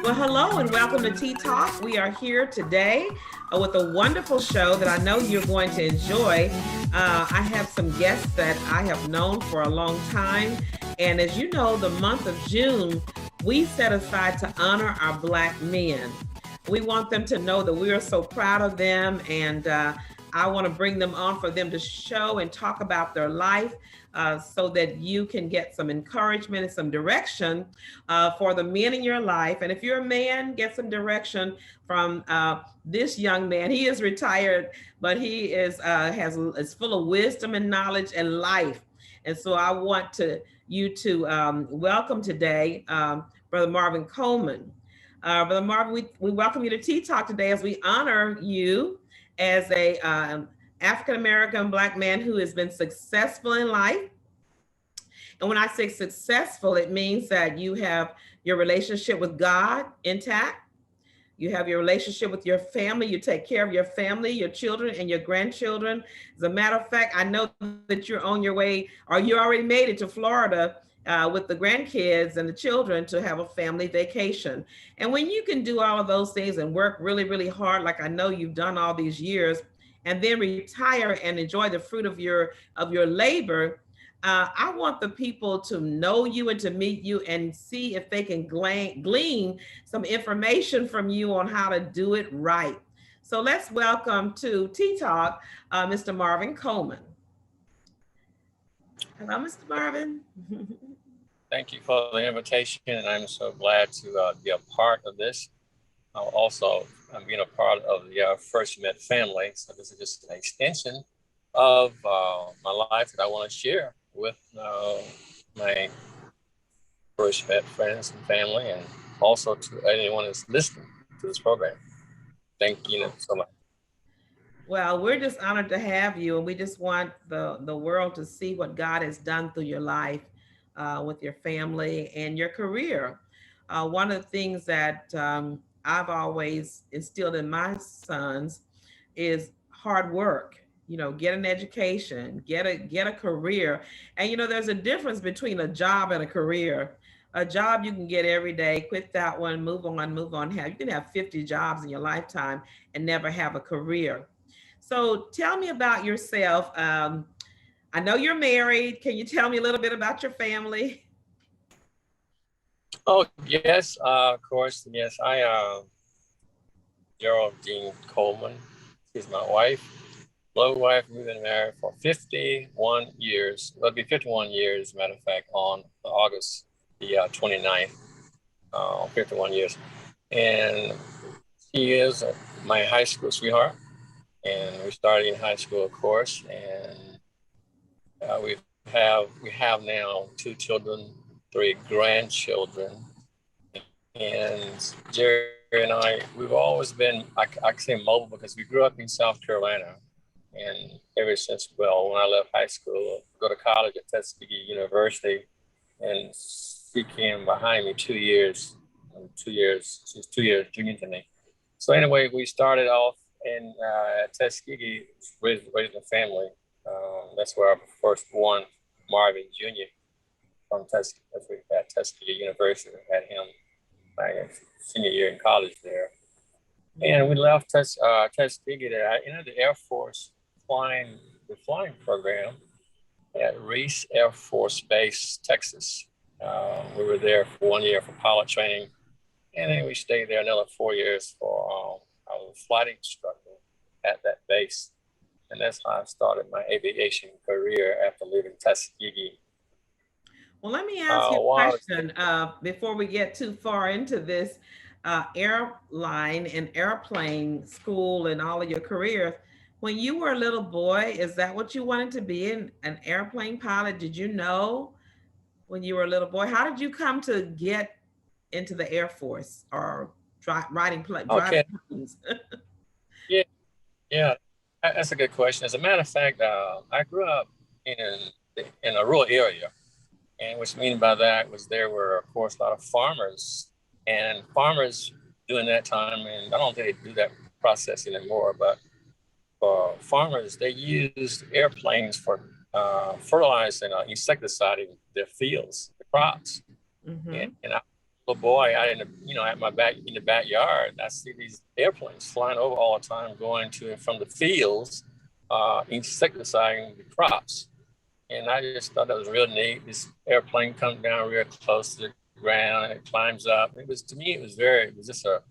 Well, hello and welcome to Tea Talk. We are here today with a wonderful show that I know you're going to enjoy. I have some guests that I have known for a long time. And as you know, the month of June, we set aside to honor our Black men. We want them to know that we are so proud of them, and I want to bring them on for them to show and talk about their life so that you can get some encouragement and some direction for the men in your life. And if you're a man, get some direction from this young man. He is retired, but he is full of wisdom and knowledge and life. And so I want you to welcome today Brother Marvin Coleman. Brother Marvin, we welcome you to Tea Talk today as we honor you as a African American Black man who has been successful in life. And when I say successful, it means that you have your relationship with God intact. You have your relationship with your family. You take care of your family, your children, and your grandchildren. As a matter of fact, I know that you're on your way, or you already made it to Florida with the grandkids and the children to have a family vacation. And when you can do all of those things and work really, really hard, like I know you've done all these years, and then retire and enjoy the fruit of your labor, I want the people to know you and to meet you and see if they can glean some information from you on how to do it right. So let's welcome to Tea Talk, Mr. Marvin Coleman. Hello, Mr. Marvin. Thank you for the invitation, and I'm so glad to be a part of this. I'm being a part of the First Met family, so this is just an extension of my life that I want to share with my First Met friends and family, and also to anyone that's listening to this program. Thank you so much. Well, we're just honored to have you, and we just want the world to see what God has done through your life with your family and your career. One of the things that I've always instilled in my sons is hard work. You know, get an education, get a career. And you know, there's a difference between a job and a career. A job you can get every day, quit that one, move on, move on. You can have 50 jobs in your lifetime and never have a career. So tell me about yourself. I know you're married. Can you tell me a little bit about your family? Oh, yes, of course. Yes, Geraldine Coleman. She's my wife. Hello, wife. We've been married for 51 years. It'll be 51 years, as a matter of fact, on August the 29th, 51 years. And she is my high school sweetheart. And we started in high school, of course. And we have now 2 children, 3 grandchildren. And Jerry and I, we've always been, I can say mobile because we grew up in South Carolina. And ever since, well, when I left high school, go to college at Tuskegee University, and she came behind me 2 years, she's 2 years junior to me. So anyway, we started off in Tuskegee, raising a family. That's where our first born, Marvin Jr. from Tuskegee, at Tuskegee University. We had him my senior year in college there. And we left Tuskegee there. I entered the Air Force the flying program at Reese Air Force Base, Texas. We were there for 1 year for pilot training, and then we stayed there another 4 years for I was a flight instructor at that base. And that's how I started my aviation career after leaving Tuskegee. Well, let me ask you a question before we get too far into this airline and airplane school and all of your careers. When you were a little boy, is that what you wanted to be, an airplane pilot? Did you know when you were a little boy? How did you come to get into the Air Force or driving planes? Yeah, that's a good question. As a matter of fact, I grew up in a rural area. And what I mean by that was there were, of course, a lot of farmers. And farmers during that time, and I don't think they do that process anymore, but for farmers, they used airplanes for fertilizing and insecticiding their fields, the crops. Mm-hmm. And little boy, I in the, at my back in the backyard, I see these airplanes flying over all the time, going to and from the fields, insecticiding the crops. And I just thought that was real neat. This airplane comes down real close to the ground and it climbs up. It was, to me, it was just a,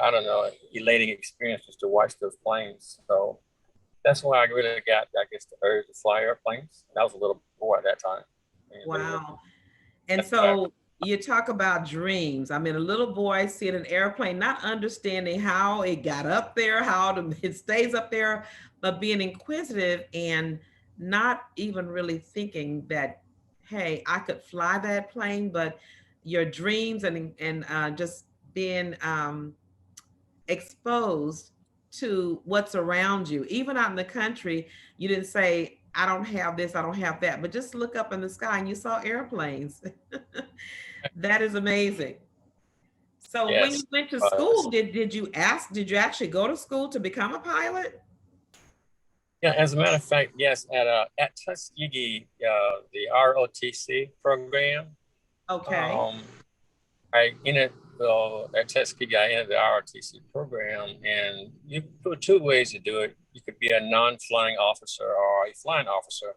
I don't know, elating experience just to watch those planes. So that's why I really got, I guess, the urge to fly airplanes. I was a little boy at that time. Wow. And so you talk about dreams. I mean, a little boy seeing an airplane, not understanding how it got up there, it stays up there, but being inquisitive and not even really thinking that, hey, I could fly that plane. But your dreams and just being exposed to what's around you. Even out in the country, you didn't say, I don't have this, I don't have that, but just look up in the sky and you saw airplanes. That is amazing. So when you Yes. went to school, did you actually go to school to become a pilot? Yeah, as a matter of fact, yes, at Tuskegee, the ROTC program, Okay. I entered at Tuskegee, I entered the ROTC program, and there were two ways to do it. You could be a non-flying officer or a flying officer.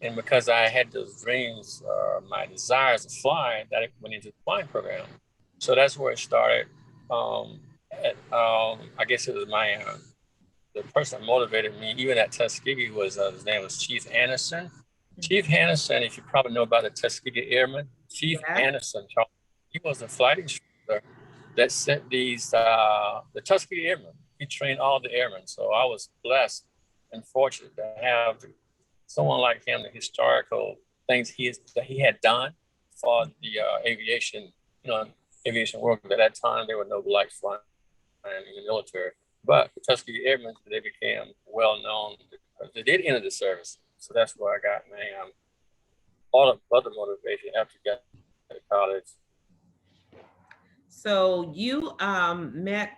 And because I had those dreams, my desires to fly, that I went into the flying program. So that's where it started. I guess it was the person that motivated me, even at Tuskegee, was his name was Chief Anderson. Chief Anderson, if you probably know about the Tuskegee Airmen, Chief Anderson, he was a flight instructor that sent the Tuskegee Airmen. He trained all the airmen. So I was blessed and fortunate to have someone like him, the historical things that he had done for the aviation world. At that time, there were no blacks flying in the military. But the Tuskegee Airmen, they became well known because they did enter the service. So that's where I got all the other motivation after getting to college. So you met,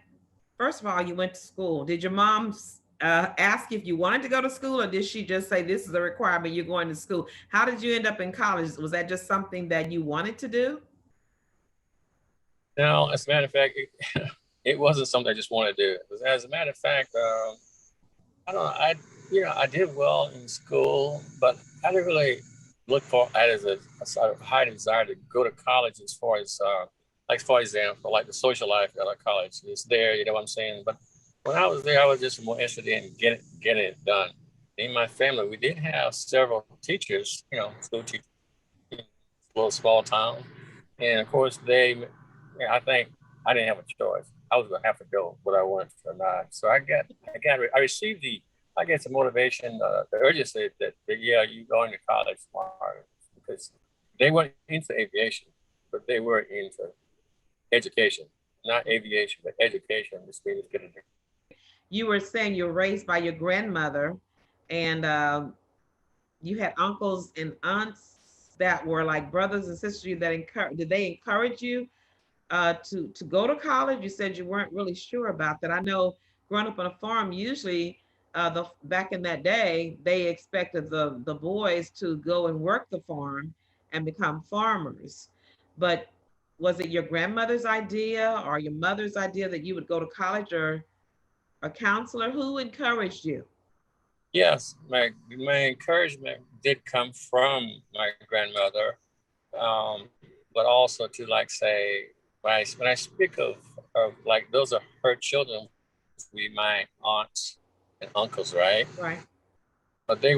first of all, you went to school. Did your mom ask if you wanted to go to school, or did she just say, this is a requirement, you're going to school? How did you end up in college? Was that just something that you wanted to do? No, as a matter of fact, it wasn't something I just wanted to do. As a matter of fact, I don't know, I did well in school, but I didn't really look for it as a sort of high desire to go to college as far as, like, for example, like the social life at a college is there, you know what I'm saying? But when I was there, I was just more interested in getting it done. In my family, we did have several teachers, school teachers, in a little small town. And of course, I think I didn't have a choice. I was going to have to go whether I wanted to or not. So I received I guess, the motivation, the urgency that yeah, you going to college tomorrow, because they weren't into aviation, but they were into education, not aviation, but education. This means getting there. You were saying you were raised by your grandmother, and you had uncles and aunts that were like brothers and sisters did they encourage you to go to college? You said you weren't really sure about that. I know growing up on a farm, usually back in that day, they expected the boys to go and work the farm and become farmers. But was it your grandmother's idea or your mother's idea that you would go to college, or a counselor? Who encouraged you? Yes, my encouragement did come from my grandmother, but also to, like, say, when I speak of like, those are her children, we my aunts and uncles, right? Right. But they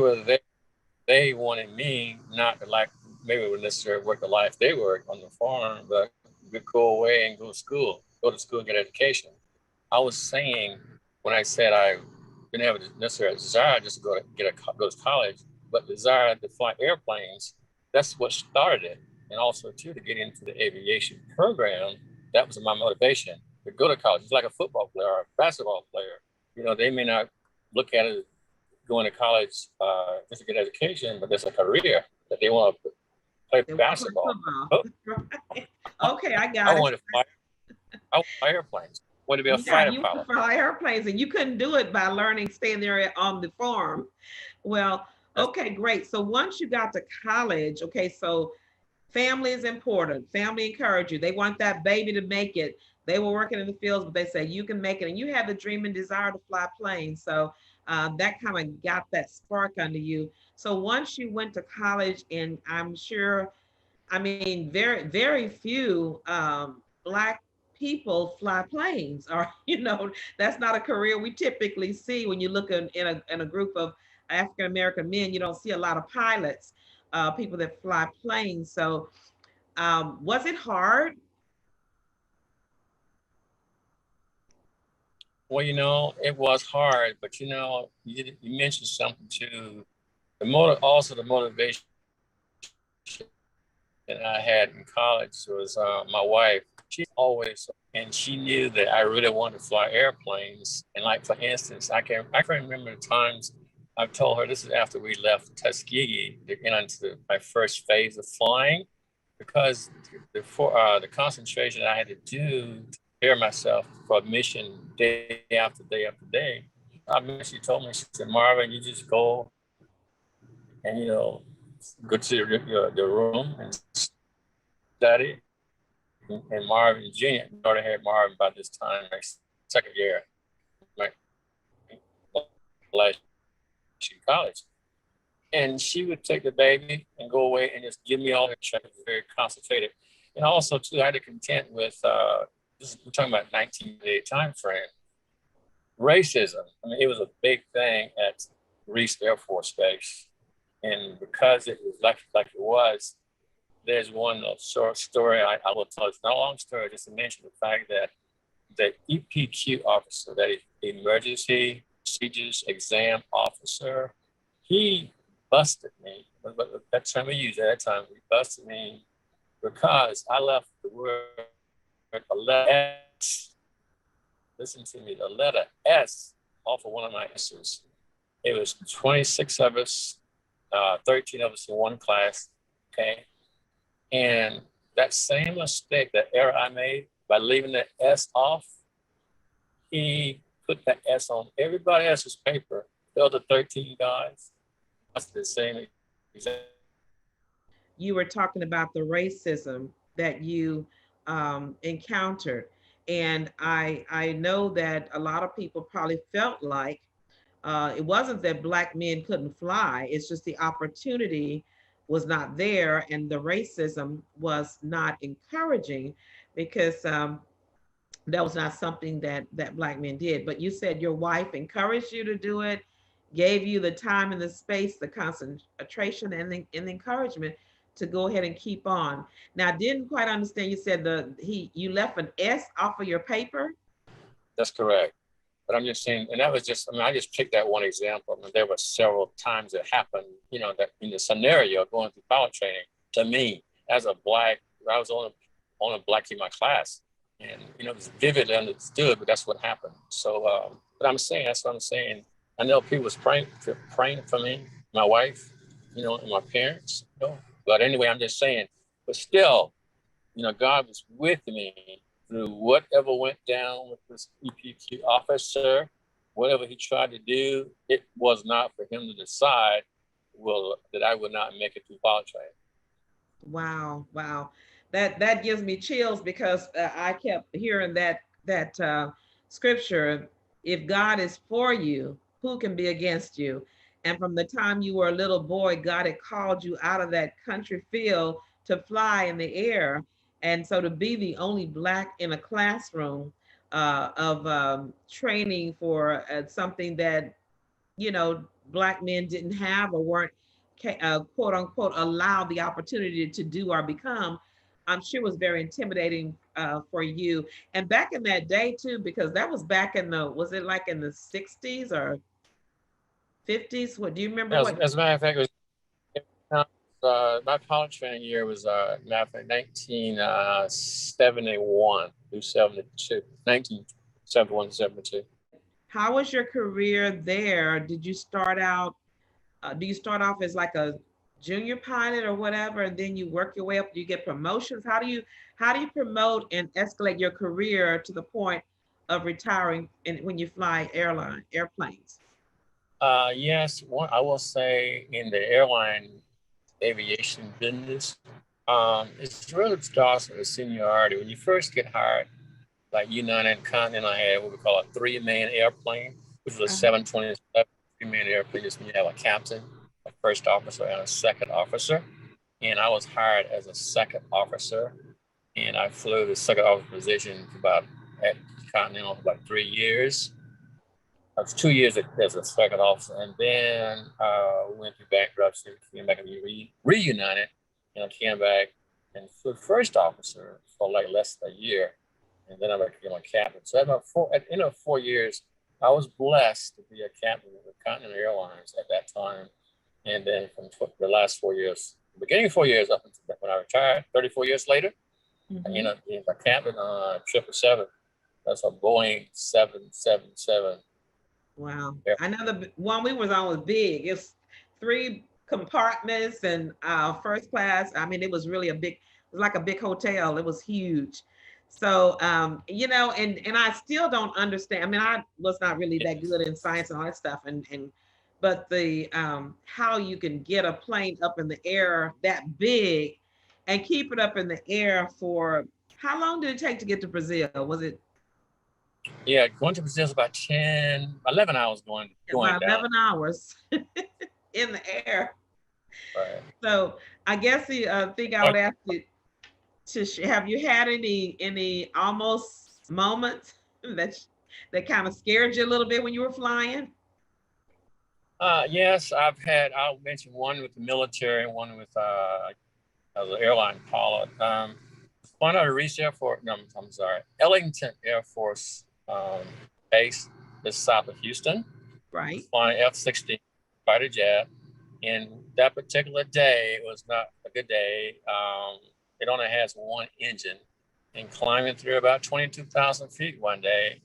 wanted me not to, like, maybe would necessarily work the life they work on the farm, but we go away and go to school and get education. I was saying, when I said I didn't have a necessary desire just to go to college, but desire to fly airplanes, that's what started it. And also too, to get into the aviation program, that was my motivation to go to college. It's like a football player or a basketball player. They may not look at it going to college just to get education, but there's a career that they want to play basketball. Oh. Okay, I got it. I want to fly airplanes. I want to be a fighter pilot. Fly airplanes, and you couldn't do it by staying there on the farm. Well, okay, great. So once you got to college, okay, so family is important. Family encourage you. They want that baby to make it. They were working in the fields, but they say you can make it, and you have the dream and desire to fly planes. So that kind of got that spark under you. So once you went to college, and I'm sure, I mean, very few Black people fly planes, or that's not a career we typically see. When you look in a group of African American men, you don't see a lot of pilots, people that fly planes. So was it hard? Well, it was hard, but you mentioned something too. Also the motivation that I had in college was my wife. She always, and she knew that I really wanted to fly airplanes. And like, for instance, I can remember the times I've told her, this is after we left Tuskegee to get into my first phase of flying, because the concentration I had to do to prepare myself for a mission day after day after day. I mean, she told me, she said, Marvin, you just go and, go to the room and study. And Marvin Jr., I already had Marvin by this time, my second year, my last year in college. And she would take the baby and go away and just give me all the check, very concentrated. And also, too, I had to contend with, we're talking about 1988 time frame, racism. I mean, it was a big thing at Reese Air Force Base. And because it was like it was, there's one short story I will tell. It's not a long story, just to mention the fact that the EPQ officer, that emergency procedures exam officer, he busted me. But that term we used at that time, he busted me because I left the word, the letter S, listen to me, the letter S off of one of my answers. It was 26 of us, 13 of us in one class, okay? And that same mistake, that error I made by leaving the S off, he put the S on everybody else's paper. The other 13 guys, that's the same exact. You were talking about the racism that you encountered. And I know that a lot of people probably felt like it wasn't that Black men couldn't fly, it's just the opportunity was not there, and the racism was not encouraging, because that was not something that Black men did. But you said your wife encouraged you to do it, gave you the time and the space, the concentration, and the encouragement to go ahead and keep on. Now, I didn't quite understand. You said you left an S off of your paper. That's correct. But I'm just saying, and that was just, I mean, I just picked that one example. I mean, there were several times that happened, that in the scenario going through pilot training, to me, as a Black, I was only Black in my class. And, it was vividly understood, but that's what happened. So, but that's what I'm saying. I know people was praying for me, my wife, and my parents, But anyway, I'm just saying, but still, God was with me through whatever went down with this EPQ officer, whatever he tried to do. It was not for him to decide that I would not make it through pilot training. Wow. That gives me chills, because I kept hearing that scripture, if God is for you, who can be against you? And from the time you were a little boy, God had called you out of that country field to fly in the air. And so to be the only Black in a classroom of training for something that, Black men didn't have, or weren't quote unquote allowed the opportunity to do or become, I'm sure was very intimidating for you. And back in that day too, because that was back was it like in the 60s or 50s? What do you remember? As a matter of fact, it was, my pilot training year was 1971 through 72, 1971 to 72. How was your career there? Did you start out? Do you start off as like a junior pilot or whatever, and then you work your way up? Do you get promotions? How do you promote and escalate your career to the point of retiring when you fly airplanes? Yes, I will say in the airline aviation business, It's really starts with seniority. When you first get hired, like United Continental had what we call a three-man airplane, which was a Uh-huh. 727 three-man airplane. Just when you have a captain, a first officer, and a second officer. And I was hired as a second officer, and I flew the second officer position for about at Continental for about 3 years. I was 2 years as a second officer, and then went through bankruptcy, came back and reunited, and I came back and flew first officer for like less than a year, and then I became a captain. So at the end of 4 years, I was blessed to be a captain with Continental Airlines at that time, and then from the last 4 years, the beginning of 4 years up until when I retired, 34 years later, I Mm-hmm. ended up being a captain on 777. That's a Boeing 777. Wow. Yeah. I know the one we was on was big. It's three compartments and first class. I mean, it was really a big, it was like a big hotel. It was huge. So and I still don't understand. I mean, I was not really that good in science and all that stuff. And but the how you can get a plane up in the air that big and keep it up in the air for how long did it take to get to Brazil? Was it Yeah, going to Brazil is about 10, 11 hours going about down. 11 hours in the air? Right. So I guess the thing I Oh, would ask you have you had any almost moments that that kind of scared you a little bit when you were flying? yes, I'll mention one with the military and one with as an airline pilot. Flying out of Reese Air Force, no, I'm sorry, Ellington Air Force Base, just south of Houston. Right. Flying F-16 fighter jet. And that particular day was not a good day. It only has one engine. And climbing through about 22,000 feet one day,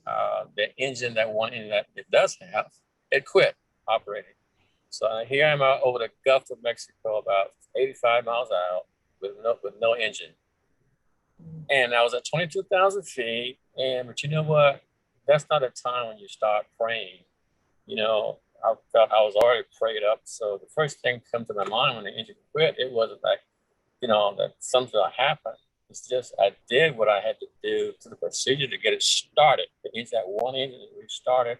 the engine, that one engine that it does have, it quit operating. So here I'm out over the Gulf of Mexico, about 85 miles out, with no engine. And I was at 22,000 feet. But you know what? That's not a time when you start praying. I felt I was already prayed up. So the first thing come to my mind when the engine quit, it wasn't like, that something will happen. It's just I did what I had to do to the procedure to get it started. That one engine that restarted,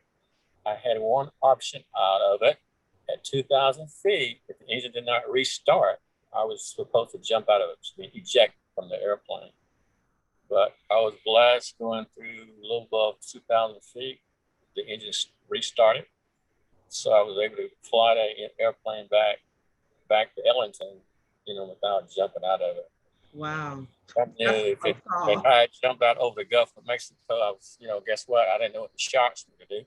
I had one option out of it. At 2,000 feet, if the engine did not restart, I was supposed to jump out of it, to be ejected from the airplane. But I was blessed going through a little above 2,000 feet. The engine restarted. So I was able to fly that airplane back to Ellington, without jumping out of it. Wow. I That's knew so if tall. I had jumped out over the Gulf of Mexico, I was, guess what? I didn't know what the sharks were going to do.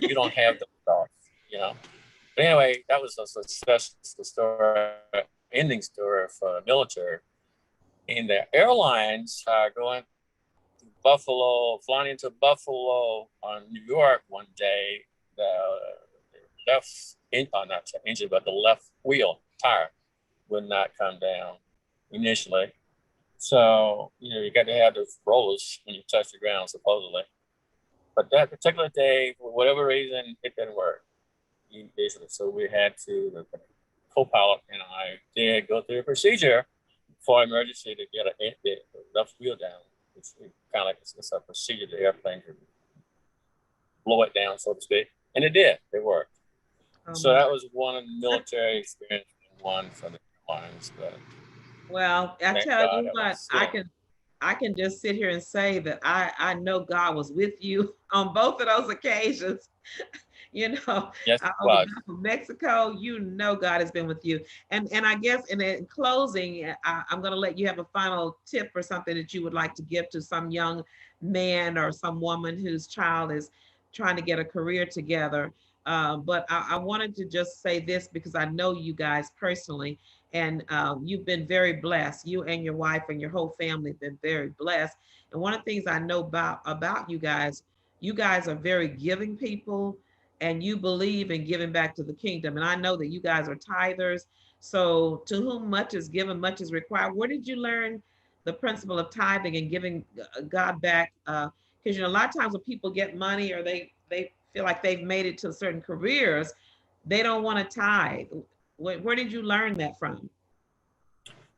You don't have the thoughts, you know. But anyway, that was a success story, ending story for the military. And the airlines are going to Buffalo, flying into Buffalo on New York one day. The left, not the engine, but the left wheel tire would not come down initially. So, you got to have those rollers when you touch the ground, supposedly. But that particular day, for whatever reason, it didn't work. Basically, so we had to, the co-pilot and I did go through a procedure for emergency to get the left wheel down. It's kind of like it's a procedure the airplane could blow it down, so to speak. And it did. It worked. Oh So my. that was one military experience and one for the airlines. But Well, I thank tell God you that what, was, I can just sit here and say that I know God was with you on both of those occasions. yes, it On the was. Gulf of Mexico, God has been with you. And I guess in closing, I'm going to let you have a final tip or something that you would like to give to some young man or some woman whose child is trying to get a career together. But I wanted to just say this because I know you guys personally, and you've been very blessed. You and your wife and your whole family have been very blessed. And one of the things I know about you guys are very giving people, and you believe in giving back to the kingdom. And I know that you guys are tithers. So to whom much is given, much is required. Where did you learn the principle of tithing and giving God back? Because a lot of times when people get money or they feel like they've made it to certain careers, they don't want to tithe. Where did you learn that from?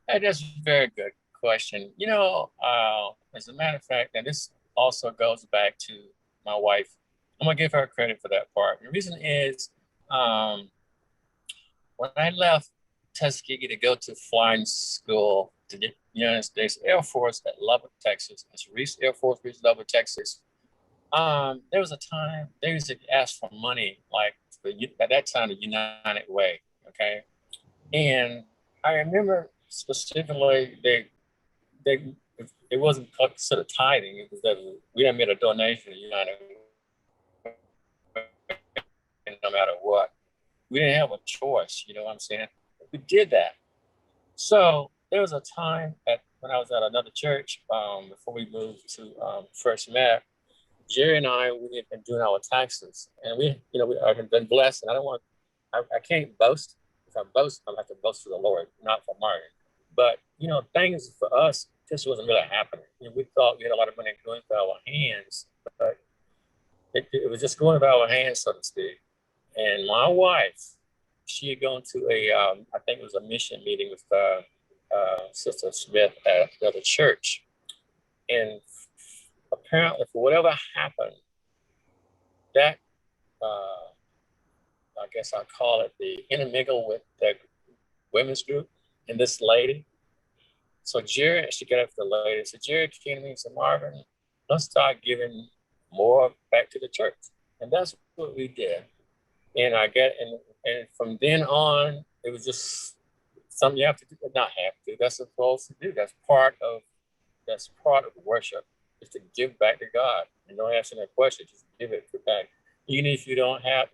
That's a very good question. As a matter of fact, and this also goes back to my wife. I'm gonna give her credit for that part. The reason is, um, when I left Tuskegee to go to flying school to the United States Air Force at Lubbock, Texas, it's Reese Air Force Base, Lubbock, Texas. There was a time they used to ask for money, like at that time the United Way, okay. And I remember specifically they it wasn't considered tithing. It was that we didn't make a donation to United Way no matter what. We didn't have a choice, you know what I'm saying? We did that. So there was a time when I was at another church before we moved to First Met. Jerry and we had been doing our taxes, and we have been blessed. And I can't boast. If I boast, I have to boast for the Lord, not for Martin. But things for us just wasn't really happening. We thought we had a lot of money going through our hands, but it was just going through our hands, so to speak. And my wife, she had gone to I think it was a mission meeting with Sister Smith at another church, and apparently, for whatever happened, that I guess I call it the intermingle with the women's group and this lady. So Jerry, she got up to the lady. So Jerry came to me and said, Marvin, let's start giving more back to the church. And that's what we did. And and from then on, it was just something you have to do, but not have to. That's supposed to do. That's part of worship, is to give back to God. And don't answer that question, just give it back. Even if you don't have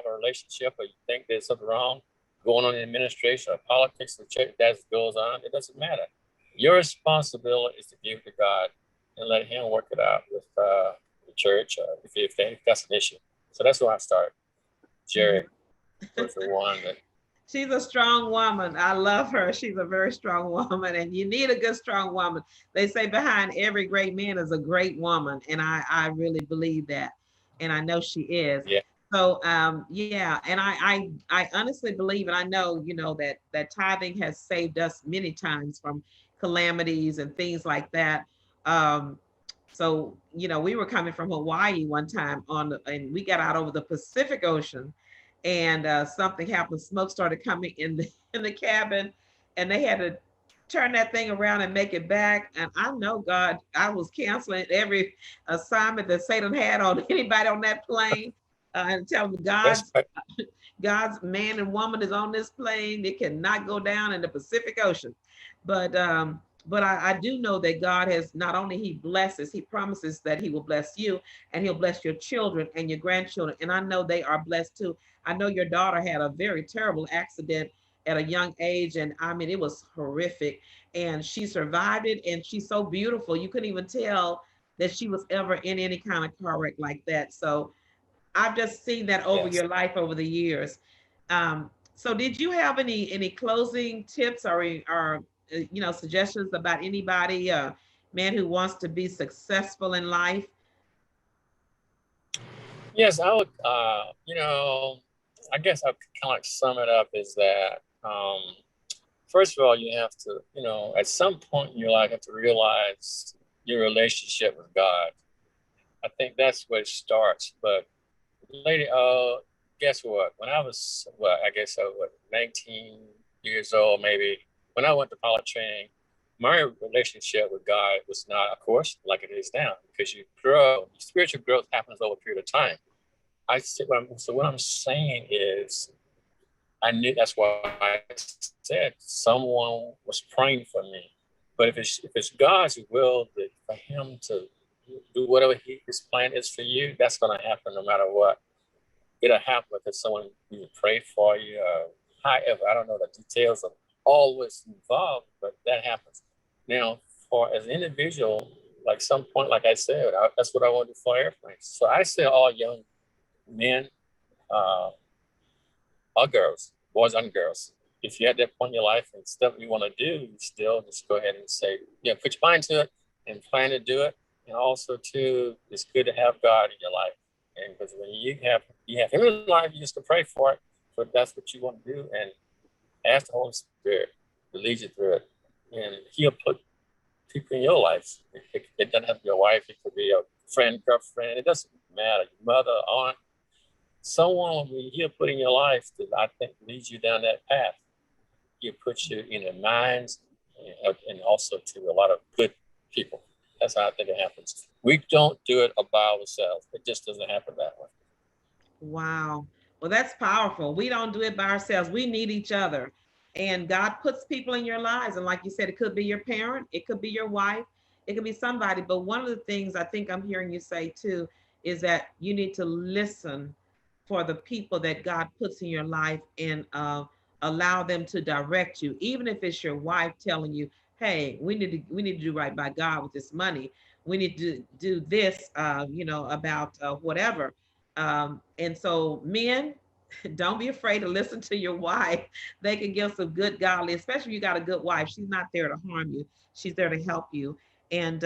a relationship, or you think there's something wrong going on in administration or politics of the church that goes on, it doesn't matter. Your responsibility is to give to God and let Him work it out with the church, if that's an issue. So that's where I started. Jerry was the one that. She's a strong woman. I love her. She's a very strong woman, and you need a good, strong woman. They say behind every great man is a great woman, and I really believe that, and I know she is. Yeah. So yeah, and I honestly believe, and I know that tithing has saved us many times from calamities and things like that. So we were coming from Hawaii one time and we got out over the Pacific Ocean, and something happened. Smoke started coming in the cabin, and they had to turn that thing around and make it back. And I know God, I was canceling every assignment that Satan had on anybody on that plane, and tell them God's man and woman is on this plane. It cannot go down in the Pacific Ocean. But I do know that God has not only He blesses, He promises that He will bless you, and He'll bless your children and your grandchildren. And I know they are blessed too. I know your daughter had a very terrible accident at a young age, and I mean, it was horrific. And she survived it, and she's so beautiful. You couldn't even tell that she was ever in any kind of car wreck like that. So I've just seen that over your life over the years. So did you have any closing tips or suggestions about anybody, man who wants to be successful in life? Yes, I would. I guess I could kind of sum it up is that first of all, you have to, at some point in your life, have to realize your relationship with God. I think that's where it starts. But lady, guess what? When I was, 19 years old, maybe, when I went to pilot training, my relationship with God was not, of course, like it is now, because you grow. Spiritual growth happens over a period of time. So what I'm saying is, I knew, that's why I said someone was praying for me. But if it's God's will for Him to do whatever His plan is for you, that's going to happen no matter what. It'll happen because someone will pray for you. However, I don't know the details of all what's involved, but that happens. Now, as an individual, like some point, like I said, that's what I want to do for airplanes. So I say all young men, or girls, boys and girls, if you're at that point in your life and stuff you want to do, you still just go ahead and say, put your mind to it and plan to do it. And also, too, it's good to have God in your life. And because when you have Him in life, you just can pray for it. But that's what you want to do, and ask the Holy Spirit. to lead you through it. And he'll put people in your life. It doesn't have to be a wife. It could be a friend, girlfriend. It doesn't matter. Mother, aunt, someone he'll put in your life that I think leads you down that path. He'll put you in their minds and also to a lot of good people. That's how I think it happens. We don't do it by ourselves. It just doesn't happen that way. Wow. Well, that's powerful. We don't do it by ourselves. We need each other. And God puts people in your lives. And like you said, it could be your parent, it could be your wife, it could be somebody. But one of the things I think I'm hearing you say too is that you need to listen for the people that God puts in your life and allow them to direct you, even if it's your wife telling you, "Hey, we need to do right by God with this money. We need to do this, about whatever." And so, men, don't be afraid to listen to your wife. They can give some good godly, especially if you got a good wife. She's not there to harm you. She's there to help you. And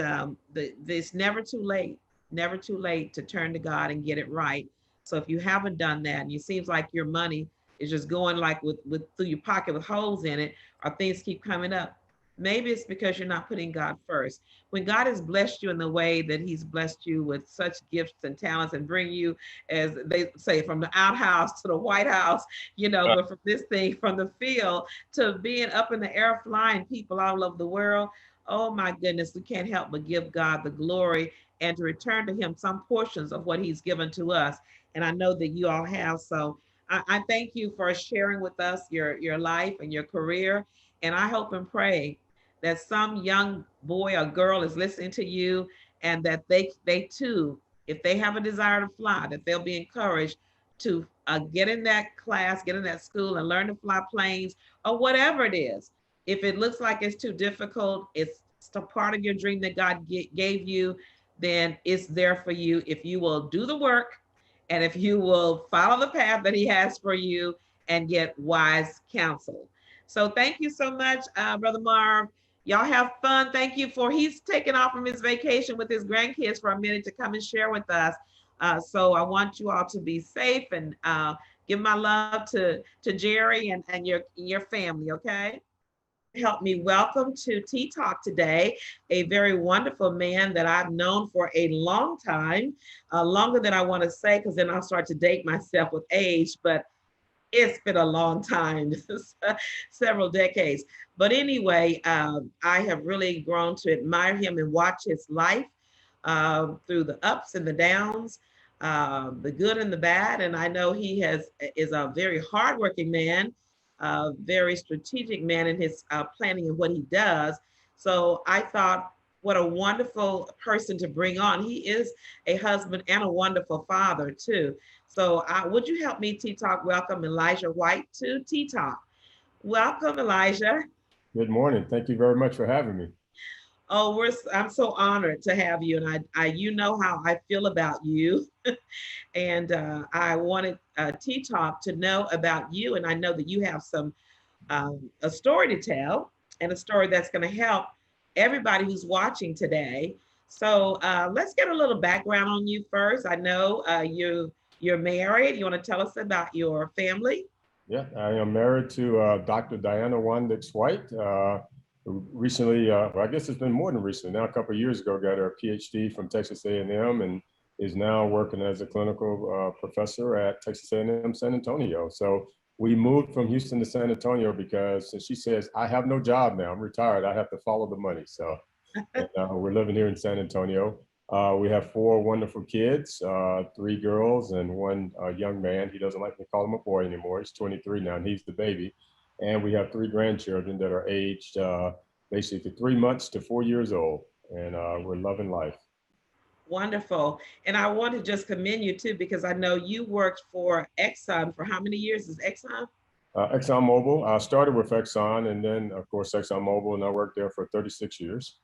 it's never too late to turn to God and get it right. So if you haven't done that, and it seems like your money is just going like with through your pocket with holes in it, or things keep coming up, maybe it's because you're not putting God first. When God has blessed you in the way that He's blessed you with such gifts and talents and bring you, as they say, from the outhouse to the White House, but from this thing, from the field to being up in the air flying people all over the world. Oh my goodness, we can't help but give God the glory and to return to Him some portions of what He's given to us. And I know that you all have. So I thank you for sharing with us your life and your career. And I hope and pray that some young boy or girl is listening to you, and that they too, if they have a desire to fly, that they'll be encouraged to get in that class, get in that school and learn to fly planes or whatever it is. If it looks like it's too difficult, it's a part of your dream that God gave you, then it's there for you if you will do the work and if you will follow the path that He has for you and get wise counsel. So thank you so much, Brother Marv. Y'all have fun. Thank you he's taking off from his vacation with his grandkids for a minute to come and share with us. So I want you all to be safe and give my love to Jerry and your family, okay? Help me welcome to Tea Talk today a very wonderful man that I've known for a long time, longer than I want to say, because then I'll start to date myself with age, but it's been a long time, several decades. But anyway, I have really grown to admire him and watch his life through the ups and the downs, the good and the bad. And I know he is a very hardworking man, very strategic man in his planning and what he does. So I thought, what a wonderful person to bring on. He is a husband and a wonderful father too. So would you help me, Tea Talk, welcome Elijah White to Tea Talk. Welcome, Elijah. Good morning. Thank you very much for having me. Oh, I'm so honored to have you. And I you know how I feel about you. And I wanted Tea Talk to know about you. And I know that you have a story to tell, and a story that's going to help everybody who's watching today. So let's get a little background on you first. I know you're married. You want to tell us about your family? Yeah, I am married to Dr. Diana Wandix White. Who recently, well, I guess it's been more than recently, now a couple of years ago, got her PhD from Texas A&M and is now working as a clinical professor at Texas A&M San Antonio. So we moved from Houston to San Antonio because, and she says, I have no job now, I'm retired, I have to follow the money. So we're living here in San Antonio. We have 4 wonderful kids, 3 girls and 1 young man. He doesn't like me to call him a boy anymore. He's 23 now and he's the baby. And we have 3 grandchildren that are aged basically 3 months to 4 years old. And we're loving life. Wonderful. And I want to just commend you too, because I know you worked for Exxon for how many years is Exxon? ExxonMobil. I started with Exxon and then of course ExxonMobil, and I worked there for 36 years.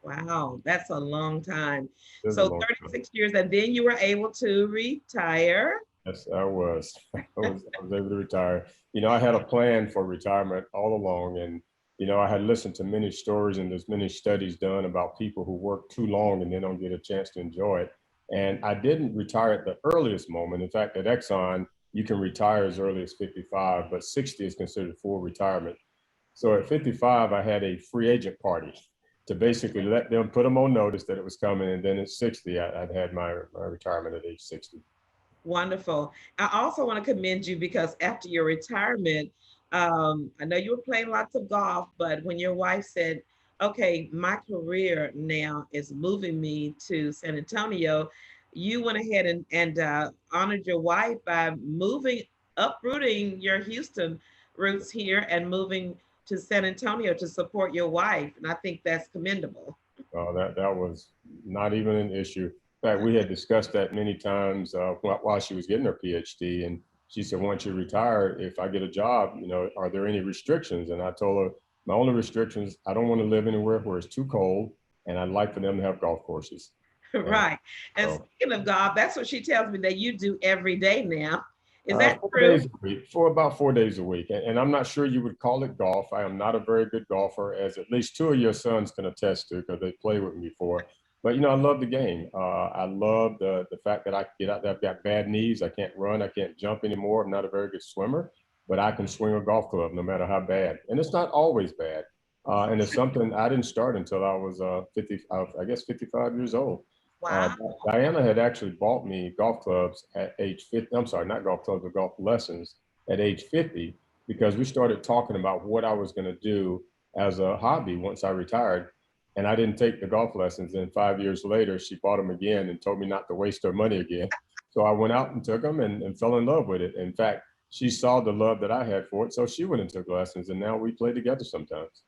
Wow, that's a long time. So 36 years, and then you were able to retire. Yes, I was. I was able to retire. You know, I had a plan for retirement all along, and you know, I had listened to many stories and there's many studies done about people who work too long and they don't get a chance to enjoy it. And I didn't retire at the earliest moment. In fact, at Exxon, you can retire as early as 55, but 60 is considered full retirement. So at 55, I had a free agent party to basically let them put them on notice that it was coming. And then at 60, I'd had my retirement at age 60. Wonderful. I also want to commend you because after your retirement, I know you were playing lots of golf, but when your wife said, okay, my career now is moving me to San Antonio, you went ahead and honored your wife by moving, uprooting your Houston roots here and moving to San Antonio to support your wife. And I think that's commendable. That was not even an issue. In fact, we had discussed that many times while she was getting her PhD. And she said, once you retire, if I get a job, are there any restrictions? And I told her, my only restrictions, I don't want to live anywhere where it's too cold, and I'd like for them to have golf courses. Right. And speaking of golf, that's what she tells me that you do every day now. Is that 4 true? days a week, for about 4 days a week. And I'm not sure you would call it golf. I am not a very good golfer, as at least 2 of your sons can attest to, because they played with me before. But, I love the game. I love the fact that I get out there. I've got bad knees. I can't run. I can't jump anymore. I'm not a very good swimmer, but I can swing a golf club no matter how bad. And it's not always bad. And it's something I didn't start until I was 55 years old. Wow. Diana had actually bought me golf clubs at age 50. I'm sorry, not golf clubs, but golf lessons at age 50, because we started talking about what I was going to do as a hobby once I retired. And I didn't take the golf lessons. And 5 years later, she bought them again and told me not to waste her money again. So I went out and took them and fell in love with it. In fact, she saw the love that I had for it. So she went and took lessons, and now we play together sometimes.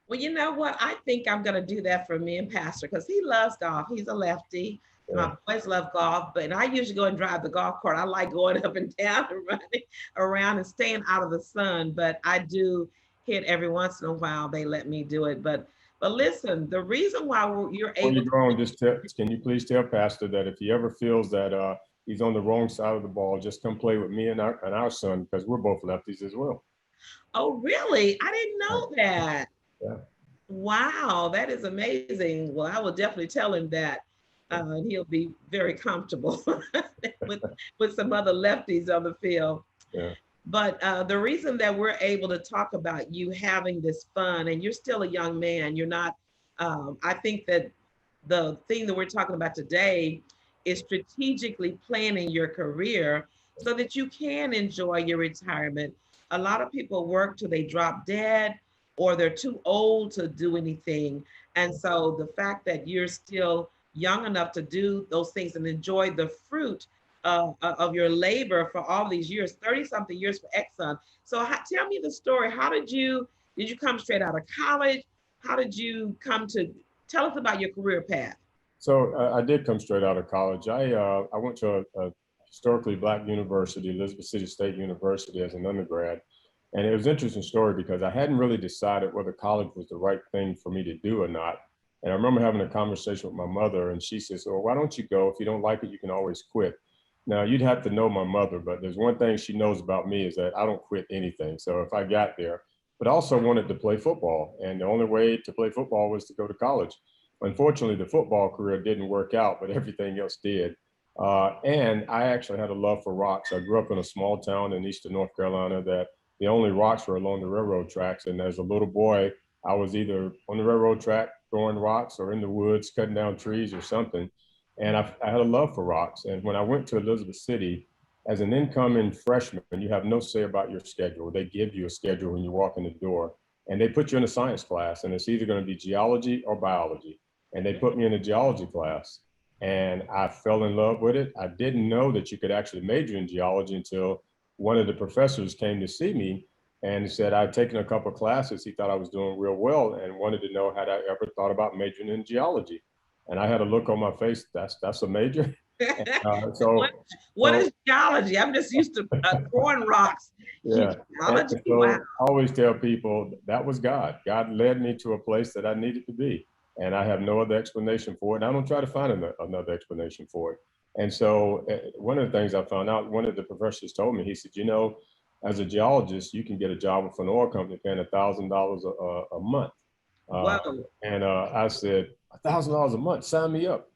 Well, you know what? I think I'm going to do that for me and Pastor, because he loves golf. He's a lefty. Yeah. My boys love golf, but I usually go and drive the golf cart. I like going up and down and running around and staying out of the sun, but I do hit every once in a while. They let me do it. But listen, the reason why you're able to go on, can you please tell Pastor that if he ever feels that he's on the wrong side of the ball, just come play with me and our son, because we're both lefties as well. Oh, really? I didn't know that. Yeah. Wow, that is amazing. Well, I will definitely tell him that. And he'll be very comfortable with some other lefties on the field. Yeah. But the reason that we're able to talk about you having this fun, and you're still a young man, you're not, I think that the thing that we're talking about today is strategically planning your career so that you can enjoy your retirement. A lot of people work till they drop dead, or they're too old to do anything. And so the fact that you're still young enough to do those things and enjoy the fruit of your labor for all these years, 30-something years for Exxon. So tell me the story. How did you come straight out of college? How did you tell us about your career path? So I did come straight out of college. I went to a historically Black university, Elizabeth City State University, as an undergrad. And it was an interesting story because I hadn't really decided whether college was the right thing for me to do or not. And I remember having a conversation with my mother, and she says, well, why don't you go? If you don't like it, you can always quit. Now, you'd have to know my mother, but there's one thing she knows about me is that I don't quit anything. So if I got there, but I also wanted to play football. And the only way to play football was to go to college. Unfortunately, the football career didn't work out, but everything else did. And I actually had a love for rocks. I grew up in a small town in eastern North Carolina that the only rocks were along the railroad tracks. And as a little boy, I was either on the railroad track throwing rocks or in the woods cutting down trees or something. And I had a love for rocks. And when I went to Elizabeth City, as an incoming freshman, you have no say about your schedule. They give you a schedule when you walk in the door, and they put you in a science class, and it's either going to be geology or biology. And they put me in a geology class, and I fell in love with it. I didn't know that you could actually major in geology until one of the professors came to see me and said I'd taken a couple of classes. He thought I was doing real well and wanted to know had I ever thought about majoring in geology. And I had a look on my face, that's a major? What is geology? I'm just used to throwing rocks. Yeah. Geology, so wow. I always tell people that was God. God led me to a place that I needed to be. And I have no other explanation for it. And I don't try to find another explanation for it. And so one of the things I found out, one of the professors told me, he said, as a geologist, you can get a job with an oil company paying $1,000 a month. And I said, $1,000 a month, sign me up.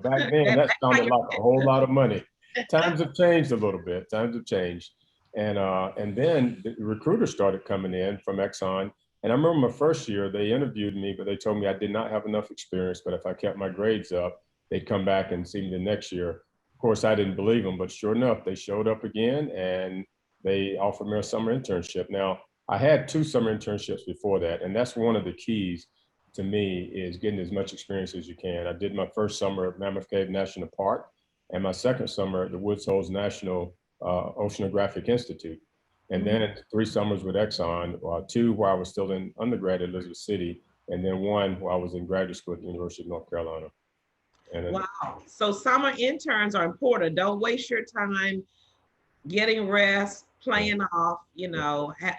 Back then that sounded like a whole lot of money. Times have changed a little bit. Times have changed. And then the recruiters started coming in from Exxon And I remember my first year, they interviewed me, but they told me I did not have enough experience, but if I kept my grades up, they'd come back and see me the next year. Of course, I didn't believe them, but sure enough, they showed up again and they offered me a summer internship. Now, I had 2 summer internships before that, and that's one of the keys to me is getting as much experience as you can. I did my first summer at Mammoth Cave National Park and my second summer at the Woods Holes National Oceanographic Institute. And then 3 summers with Exxon, 2 while I was still in undergrad at Elizabeth City, and then 1 while I was in graduate school at the University of North Carolina. And then, Wow. So summer interns are important. Don't waste your time getting rest, playing off,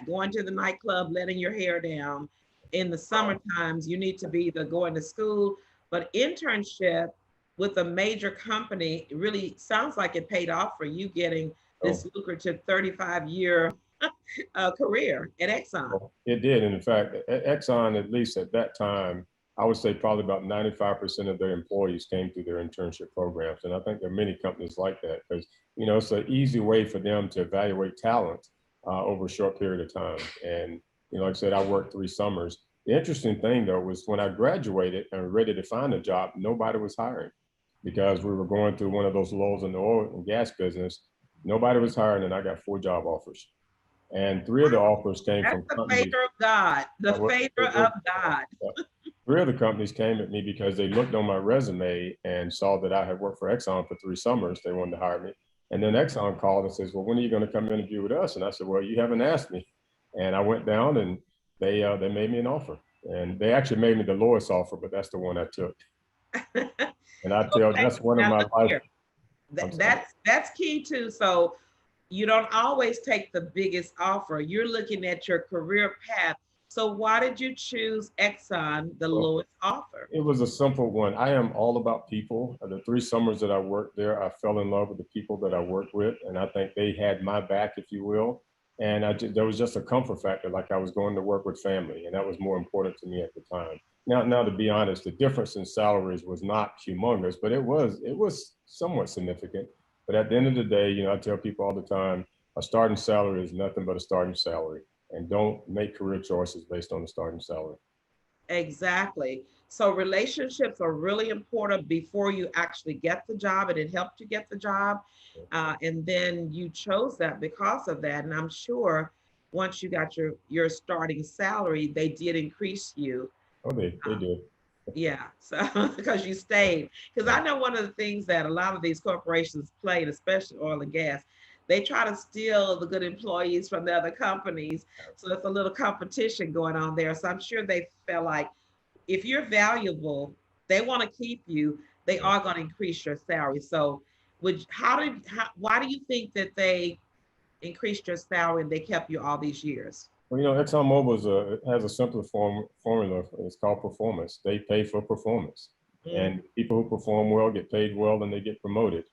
going to the nightclub, letting your hair down. In the summer times, you need to be either going to school, but internship with a major company really sounds like it paid off for you getting this lucrative 35-year career at Exxon. it did. And in fact, at Exxon, at least at that time, I would say probably about 95% of their employees came through their internship programs. And I think there are many companies like that because, it's an easy way for them to evaluate talent over a short period of time. And, like I said, I worked 3 summers. The interesting thing, though, was when I graduated and was ready to find a job, nobody was hiring because we were going through one of those lulls in the oil and gas business. Nobody was hiring, and I got 4 job offers. And 3 of the offers came That's from the companies. favor of God, the favor of God. 3 of the companies came at me because they looked on my resume and saw that I had worked for Exxon for 3 summers. They wanted to hire me. And then Exxon called and says, well, when are you going to come interview with us? And I said, well, you haven't asked me. And I went down and they made me an offer. And they actually made me the lowest offer, but that's the one I took. And I tell that's one of my life. That's key too. So you don't always take the biggest offer. You're looking at your career path. So why did you choose Exxon, the lowest offer? It was a simple one. I am all about people. The 3 summers that I worked there, I fell in love with the people that I worked with. And I think they had my back, if you will. And there was just a comfort factor, like I was going to work with family. And that was more important to me at the time. Now, to be honest, the difference in salaries was not humongous, but it was somewhat significant. But at the end of the day, I tell people all the time, a starting salary is nothing but a starting salary. And don't make career choices based on the starting salary. Exactly. So relationships are really important before you actually get the job, and it helped you get the job. And then you chose that because of that. And I'm sure once you got your starting salary, they did increase you. Oh, they did. Yeah, so because you stayed. Because I know one of the things that a lot of these corporations play, especially oil and gas, they try to steal the good employees from the other companies. So there's a little competition going on there. So I'm sure they felt like if you're valuable, they want to keep you, they are going to increase your salary. So why do you think that they increased your salary and they kept you all these years? Well, ExxonMobil has a simpler formula. It's called performance. They pay for performance. And people who perform well get paid well and they get promoted.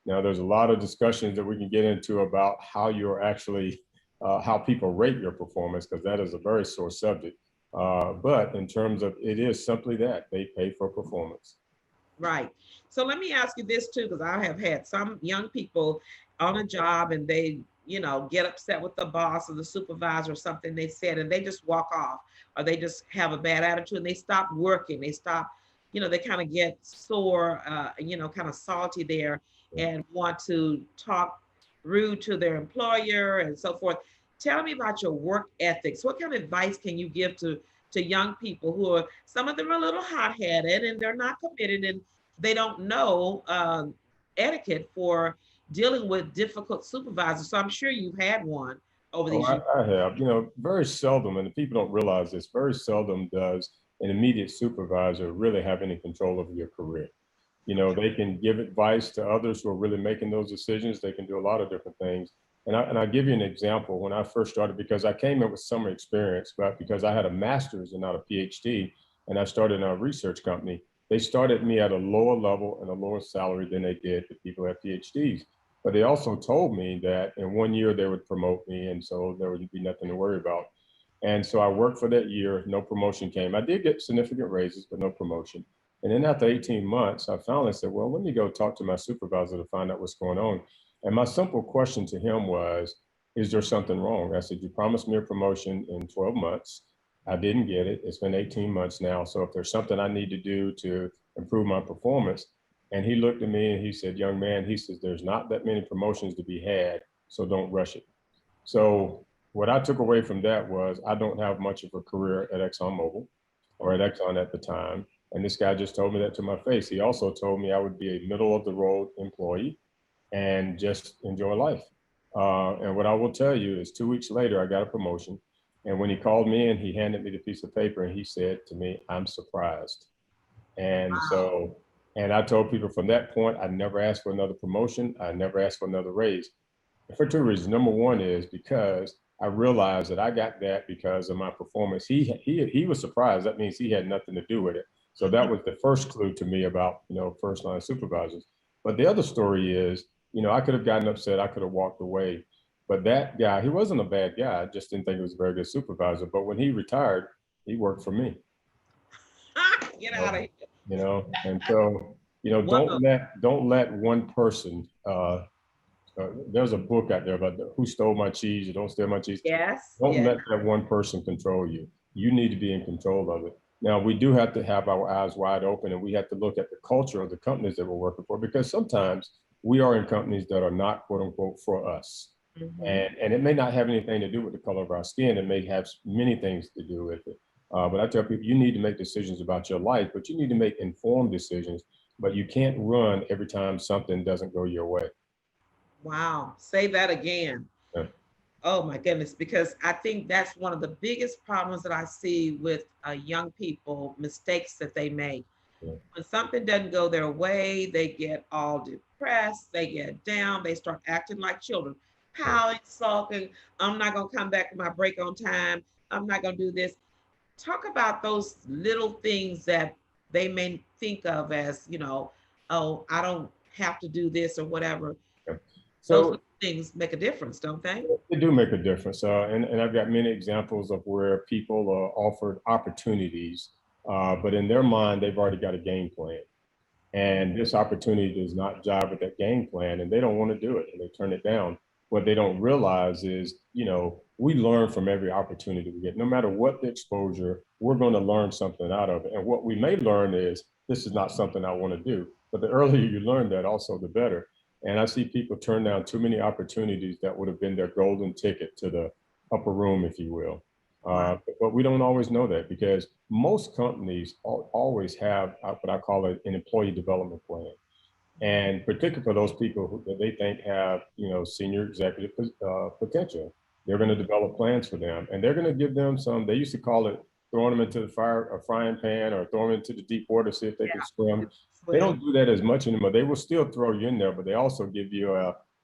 Now, there's a lot of discussions that we can get into about how you're actually, how people rate your performance, because that is a very sore subject. But in terms of, it is simply that they pay for performance. Right. So let me ask you this too, because I have had some young people on a job and they, get upset with the boss or the supervisor or something they said, and they just walk off, or they just have a bad attitude and they stop working. They stop, they kind of get sore, kind of salty there and want to talk rude to their employer and so forth. Tell me about your work ethics. What kind of advice can you give to young people who are, some of them are a little hot-headed and they're not committed and they don't know etiquette for dealing with difficult supervisors? So I'm sure you've had one over these years. I have, very seldom, and people don't realize this, very seldom does an immediate supervisor really have any control over your career. They can give advice to others who are really making those decisions. They can do a lot of different things. And I'll give you an example. When I first started, because I came in with summer experience, but because I had a master's and not a PhD, and I started in a research company, they started me at a lower level and a lower salary than they did the people who had PhDs. But they also told me that in 1 year they would promote me, and so there would be nothing to worry about. And so I worked for that year, no promotion came. I did get significant raises, but no promotion. And then after 18 months, I finally said, well, let me go talk to my supervisor to find out what's going on. And my simple question to him was, is there something wrong? I said, you promised me a promotion in 12 months. I didn't get it. It's been 18 months now. So if there's something I need to do to improve my performance, and he looked at me and he said, young man, he says, there's not that many promotions to be had, so don't rush it. So what I took away from that was I don't have much of a career at ExxonMobil or at Exxon at the time. And this guy just told me that to my face. He also told me I would be a middle of the road employee and just enjoy life. And what I will tell you is 2 weeks later, I got a promotion. And when he called me in, he handed me the piece of paper and he said to me, I'm surprised. And Wow. so, and I told people from that point, I never asked for another promotion. I never asked for another raise. For two reasons. Number one is because I realized that I got that because of my performance. He was surprised. That means he had nothing to do with it. So that was the first clue to me about, first line supervisors. But the other story is, I could have gotten upset. I could have walked away. But that guy, he wasn't a bad guy. I just didn't think he was a very good supervisor. But when he retired, he worked for me. Get out of here. And so, don't let one person, there's a book out there about who stole my cheese or don't steal my cheese. Yes. Don't let that one person control you. You need to be in control of it. Now, we do have to have our eyes wide open, and we have to look at the culture of the companies that we're working for, because sometimes we are in companies that are not, quote unquote, for us. Mm-hmm. And it may not have anything to do with the color of our skin. It may have many things to do with it. But I tell people, you need to make decisions about your life, but you need to make informed decisions. But you can't run every time something doesn't go your way. Wow. Say that again. Yeah. Oh my goodness, because I think that's one of the biggest problems that I see with young people, mistakes that they make. Yeah. When something doesn't go their way, they get all depressed, they get down, they start acting like children, pouting, sulking. I'm not going to come back to my break on time. I'm not going to do this. Talk about those little things that they may think of as, oh, I don't have to do this or whatever. Yeah. So those things make a difference, don't they? They do make a difference. And I've got many examples of where people are offered opportunities, but in their mind, they've already got a game plan. And this opportunity does not jive with that game plan, and they don't want to do it, and they turn it down. What they don't realize is, we learn from every opportunity we get. No matter what the exposure, we're going to learn something out of it. And what we may learn is, this is not something I want to do. But the earlier you learn that, also the better. And I see people turn down too many opportunities that would have been their golden ticket to the upper room, if you will. But we don't always know that, because most companies always have what I call an employee development plan. And particularly for those people that they think have, senior executive potential, they're going to develop plans for them, and they're going to give them some. They used to call it throwing them into the frying pan, or throwing them into the deep water, see if they can swim. They don't do that as much anymore. They will still throw you in there, but they also give you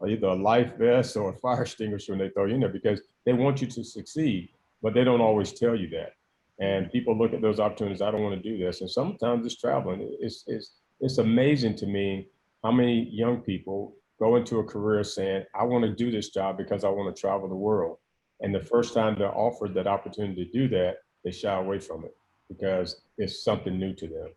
either a life vest or a fire extinguisher when they throw you in there, because they want you to succeed, but they don't always tell you that. And people look at those opportunities. I don't want to do this. And sometimes it's traveling. It's amazing to me how many young people go into a career saying, I want to do this job because I want to travel the world. And the first time they're offered that opportunity to do that, they shy away from it because it's something new to them.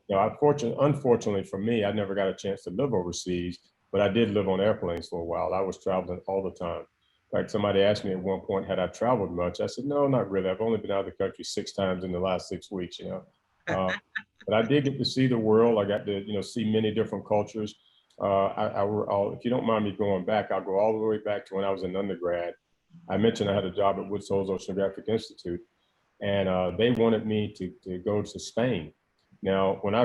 Unfortunately for me, I never got a chance to live overseas, but I did live on airplanes for a while. I was traveling all the time. Like, somebody asked me at one point, had I traveled much? I said, no, not really. I've only been out of the country 6 times in the last 6 weeks, But I did get to see the world. I got to, see many different cultures. If you don't mind me going back, I'll go all the way back to when I was an undergrad. I mentioned I had a job at Woods Hole Oceanographic Institute, and they wanted me to go to Spain. Now, when I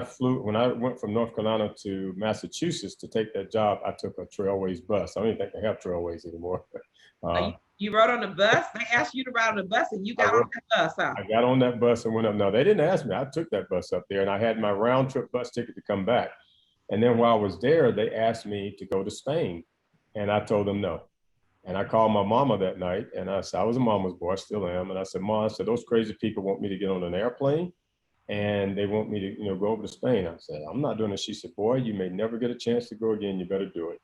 went from North Carolina to Massachusetts to take that job, I took a Trailways bus. I don't even think they have Trailways anymore. You rode on the bus? They asked you to ride on the bus, and you got on that bus, huh? I got on that bus and went up. No, they didn't ask me. I took that bus up there, and I had my round trip bus ticket to come back. And then while I was there, they asked me to go to Spain, and I told them no. And I called my mama that night, and I said, I was a mama's boy, I still am. And I said, Mom, those crazy people want me to get on an airplane, and they want me to, go over to Spain. I said, I'm not doing it. She said, boy, you may never get a chance to go again. You better do it.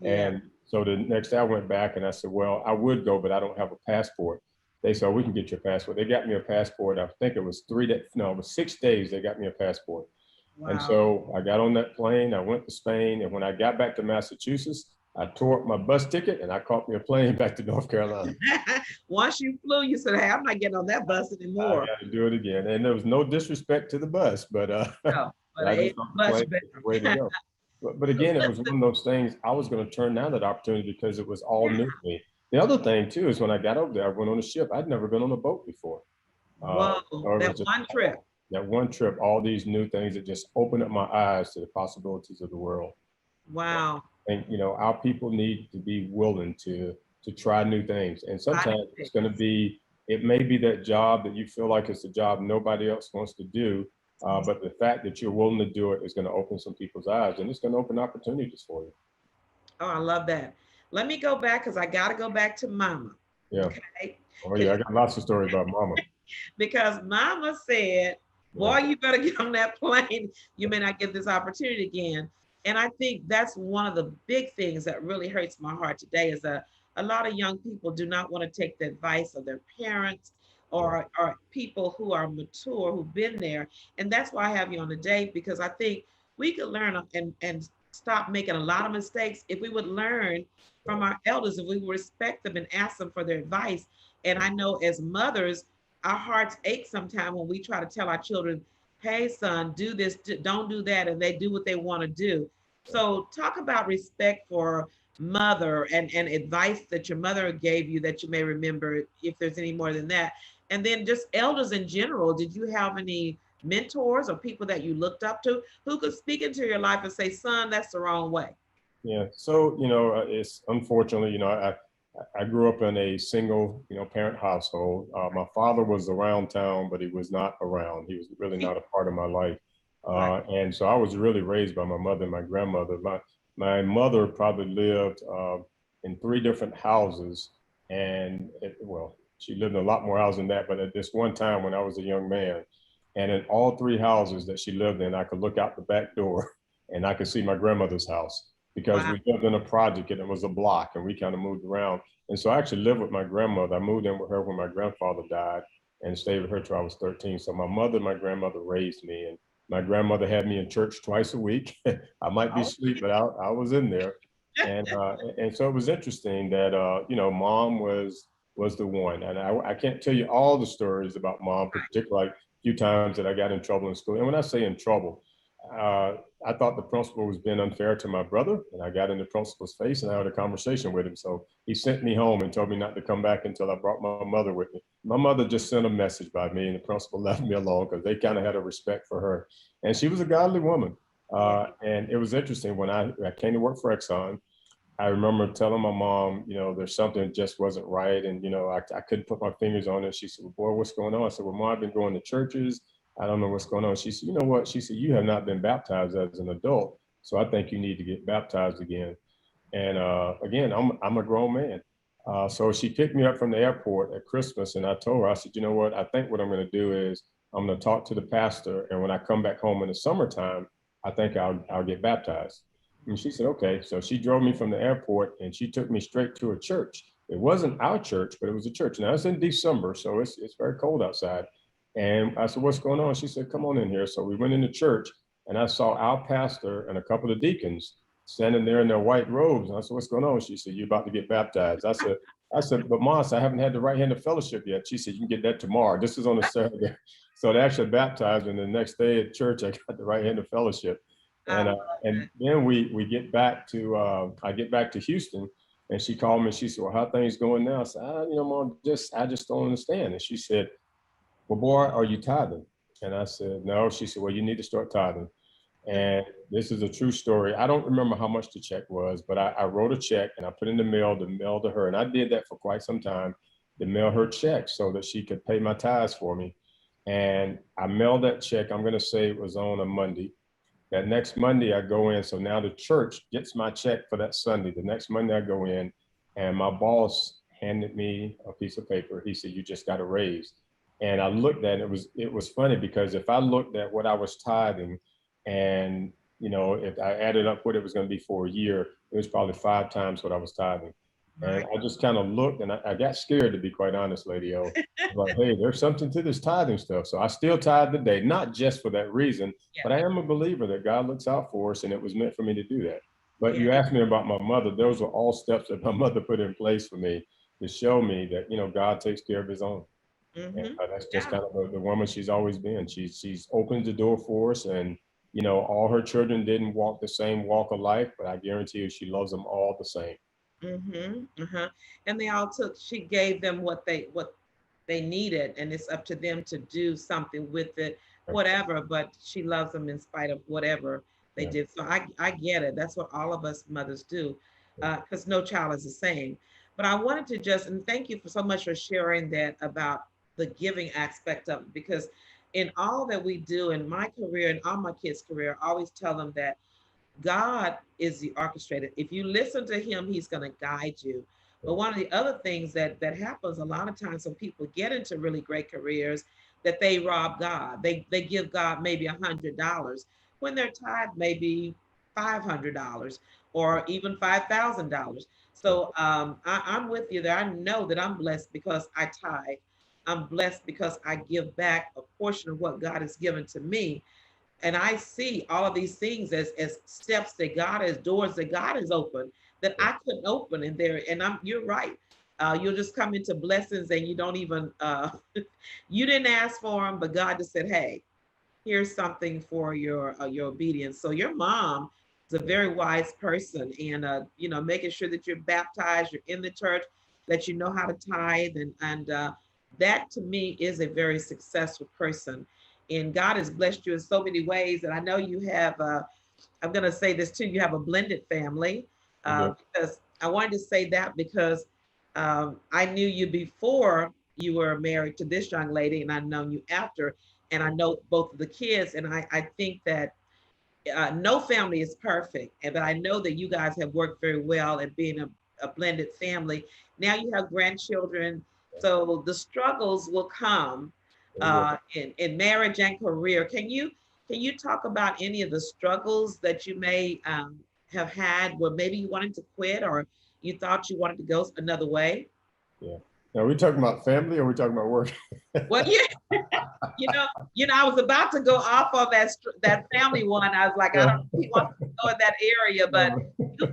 Yeah. And so the next day I went back and I said, well, I would go, but I don't have a passport. They said, we can get your passport. They got me a passport. I think it was 6 days they got me a passport. Wow. And so I got on that plane, I went to Spain. And when I got back to Massachusetts, I tore up my bus ticket and I caught me a plane back to North Carolina. Once you flew, you said, "Hey, I'm not getting on that bus I anymore." got to do it again. And there was no disrespect to the bus, but No, but I just it's thought the much plane was the way to better. go. But So again, it was listen, one of those things I was going to turn down that opportunity because it was all new to me. The other thing too is when I got over there, I went on a ship. I'd never been on a boat before. whoa, So it was that just one trip. that one trip, all these new things that just opened up my eyes to the possibilities of the world. Wow. And our people need to be willing to try new things. And sometimes it's going to be, it may be that job that you feel like it's a job nobody else wants to do. But the fact that you're willing to do it is going to open some people's eyes, and it's going to open opportunities for you. Oh, I love that. Let me go back because I got to go back to Mama. Yeah. Okay. Oh yeah, I got lots of stories about Mama. Because Mama said, "Boy, you better get on that plane. You may not get this opportunity again." And I think that's one of the big things that really hurts my heart today is a lot of young people do not want to take the advice of their parents or people who are mature, who've been there. And that's why I have you on today, because I think we could learn and stop making a lot of mistakes if we would learn from our elders, if we would respect them and ask them for their advice. And I know as mothers, our hearts ache sometimes when we try to tell our children, "Hey, son, do this, don't do that," and they do what they want to do. So talk about respect for mother and advice that your mother gave you that you may remember, if there's any more than that. And then just elders in general. Did you have any mentors or people that you looked up to who could speak into your life and say, "Son, that's the wrong way"? Yeah. So, it's unfortunately, I grew up in a single, parent household. My father was around town, but he was not around. He was really not a part of my life. Right. And so I was really raised by my mother and my grandmother. My mother probably lived in three different houses. And well, she lived in a lot more houses than that. But at this one time when I was a young man, and in all three houses that she lived in, I could look out the back door and I could see my grandmother's house, because Wow. we lived in a project and it was a block and we kind of moved around. And so I actually lived with my grandmother. I moved in with her when my grandfather died and stayed with her till I was 13. So my mother and my grandmother raised me, and my grandmother had me in church twice a week. I might be asleep, but I was in there. And so it was interesting that, mom was the one. And I can't tell you all the stories about mom, particularly like a few times that I got in trouble in school. And when I say in trouble, uh, I thought the principal was being unfair to my brother, and I got in the principal's face and I had a conversation with him. So he sent me home and told me not to come back until I brought my mother with me. My mother just sent a message by me, and the principal left me alone because they kind of had a respect for her. And she was a godly woman. And it was interesting when I came to work for Exxon. I remember telling my mom, there's something that just wasn't right. And, I couldn't put my fingers on it. She said, "Well, boy, what's going on?" I said, "Well, Mom, I've been going to churches. I don't know what's going on." She said, "You know what?" She said, "You have not been baptized as an adult. So I think you need to get baptized again." And again, I'm a grown man. So she picked me up from the airport at Christmas, and I told her, I said, "You know what? I think what I'm going to do is I'm going to talk to the pastor. And when I come back home in the summertime, I think I'll get baptized." And she said, "Okay." So she drove me from the airport and she took me straight to a church. It wasn't our church, but it was a church. Now it's in December, so it's very cold outside. And I said, "What's going on?" She said, "Come on in here." So we went into church, and I saw our pastor and a couple of deacons standing there in their white robes. And I said, "What's going on?" She said, "You're about to get baptized." I said, "But Mom, I haven't had the right hand of fellowship yet." She said, "You can get that tomorrow." This is on a Saturday. So they actually baptized, and the next day at church, I got the right hand of fellowship. And then we get back to I get back to Houston, and she called me and she said, "Well, how things going now?" I said, Mom, I just don't understand." And she said, "Well, boy, are you tithing?" And I said, "No." She said, "Well, you need to start tithing." And this is a true story. I don't remember how much the check was, but I wrote a check and I put in the mail to mail to her. And I did that for quite some time, to mail her checks so that she could pay my tithes for me. And I mailed that check. I'm going to say it was on a Monday. That next Monday I go in. So now the church gets my check for that Sunday. The next Monday I go in, and my boss handed me a piece of paper. He said, "You just got a raise." And I looked at it. It was funny because if I looked at what I was tithing, and if I added up what it was going to be for a year, it was probably 5 times what I was tithing. And I just kind of looked, and I got scared, to be quite honest, Lady O. Like, hey, there's something to this tithing stuff. So I still tithe today, not just for that reason, but I am a believer that God looks out for us, and it was meant for me to do that. But you Yeah. asked me about my mother. Those were all steps that my mother put in place for me to show me that, you know, God takes care of his own. And Mm-hmm. that's just Yeah. kind of the woman she's always been. She's opened the door for us, and you know, all her children didn't walk the same walk of life, but I guarantee you, she loves them all the same. Mm-hmm. Uh-huh. And they all took, she gave them what they needed, and it's up to them to do something with it, whatever, but she loves them in spite of whatever they Yeah. did. So I get it. That's what all of us mothers do, because no child is the same. But I wanted to just, and thank you for so much for sharing that about the giving aspect of it, because in all that we do in my career and all my kids' career, I always tell them that God is the orchestrator. If you listen to him, he's going to guide you. But one of the other things that happens a lot of times when people get into really great careers, that they rob God. They give God maybe $100 when their tithe may be $500 or even $5,000. So I'm with you there. I know that I'm blessed because I tithe. I'm blessed because I give back a portion of what God has given to me, and I see all of these things as steps that God has, doors that God has opened that I couldn't open in there. And you're right. You'll just come into blessings and you don't even you didn't ask for them, but God just said, "Hey, here's something for your obedience." So your mom is a very wise person, and making sure that you're baptized, you're in the church, that you know how to tithe, and that to me is a very successful person. And God has blessed you in so many ways. And I know you have. I'm going to say this too. You have a blended family, We do. because I wanted to say that because I knew you before you were married to this young lady, and I've known you after, and I know both of the kids, and I think that no family is perfect, but I know that you guys have worked very well at being a blended family. Now you have grandchildren, so the struggles will come They will. in marriage and career. Can you talk about any of the struggles that you may have had where maybe you wanted to quit or you thought you wanted to go another way? Yeah. Now, are we talking about family or are we talking about work? Well, yeah, I was about to go off on that family one. I was like, I don't know if he wants to go in that area, but